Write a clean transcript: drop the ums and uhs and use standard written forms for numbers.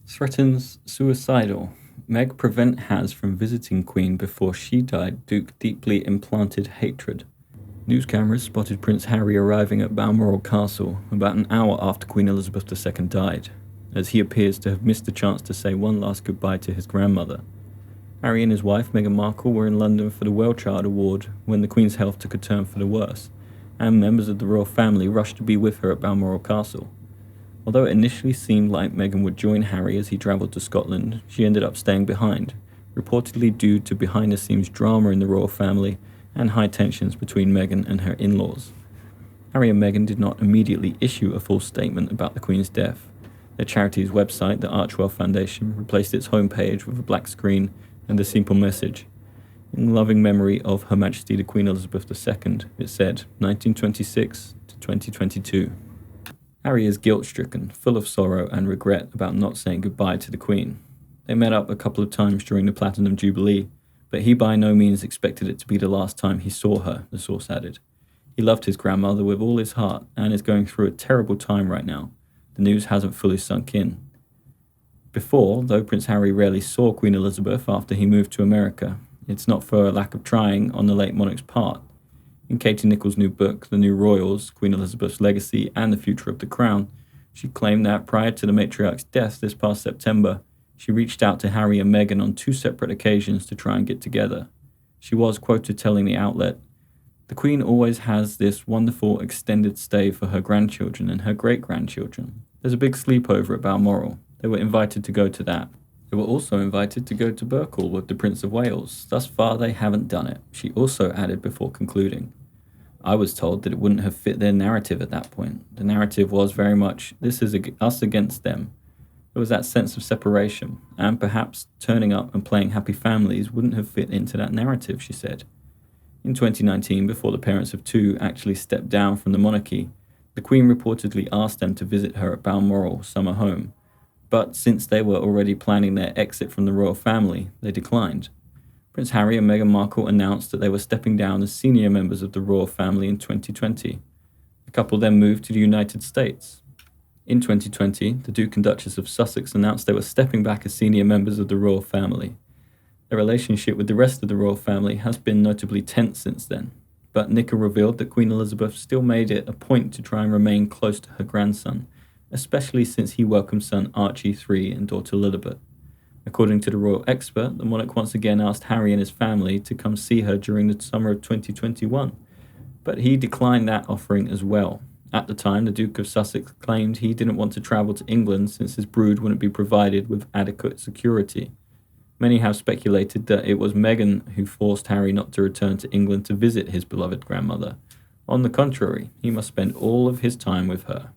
Threatens suicidal. Meg prevent Has from visiting Queen before she died. Duke deeply implanted hatred. News cameras spotted Prince Harry arriving at Balmoral Castle about an hour after Queen Elizabeth II died, as he appears to have missed the chance to say one last goodbye to his grandmother. Harry and his wife, Meghan Markle, were in London for the WellChild Award when the Queen's health took a turn for the worse, and members of the royal family rushed to be with her at Balmoral Castle. Although it initially seemed like Meghan would join Harry as he travelled to Scotland, she ended up staying behind, reportedly due to behind-the-scenes drama in the royal family and high tensions between Meghan and her in-laws. Harry and Meghan did not immediately issue a full statement about the Queen's death. Their charity's website, the Archwell Foundation, replaced its homepage with a black screen and a simple message. In loving memory of Her Majesty the Queen Elizabeth II, it said, 1926 to 2022. Harry is guilt-stricken, full of sorrow and regret about not saying goodbye to the Queen. They met up a couple of times during the Platinum Jubilee, but he by no means expected it to be the last time he saw her, the source added. He loved his grandmother with all his heart and is going through a terrible time right now. The news hasn't fully sunk in. Before, though Prince Harry rarely saw Queen Elizabeth after he moved to America, it's not for a lack of trying on the late monarch's part. In Katie Nichols' new book, The New Royals, Queen Elizabeth's Legacy and the Future of the Crown, she claimed that prior to the matriarch's death this past September, she reached out to Harry and Meghan on 2 separate occasions to try and get together. She was quoted telling the outlet, "The Queen always has this wonderful extended stay for her grandchildren and her great-grandchildren. There's a big sleepover at Balmoral. They were invited to go to that. They were also invited to go to Berkeley with the Prince of Wales. Thus far, they haven't done it," she also added before concluding. "I was told that it wouldn't have fit their narrative at that point. The narrative was very much, this is us against them. There was that sense of separation, and perhaps turning up and playing happy families wouldn't have fit into that narrative," she said. In 2019, before the parents of 2 actually stepped down from the monarchy, the Queen reportedly asked them to visit her at Balmoral summer home. But since they were already planning their exit from the royal family, they declined. Prince Harry and Meghan Markle announced that they were stepping down as senior members of the royal family in 2020. The couple then moved to the United States. In 2020, the Duke and Duchess of Sussex announced they were stepping back as senior members of the royal family. Their relationship with the rest of the royal family has been notably tense since then, but Nicola revealed that Queen Elizabeth still made it a point to try and remain close to her grandson, especially since he welcomed son Archie III and daughter Lilibet. According to the royal expert, the monarch once again asked Harry and his family to come see her during the summer of 2021, but he declined that offering as well. At the time, the Duke of Sussex claimed he didn't want to travel to England since his brood wouldn't be provided with adequate security. Many have speculated that it was Meghan who forced Harry not to return to England to visit his beloved grandmother. On the contrary, he must spend all of his time with her.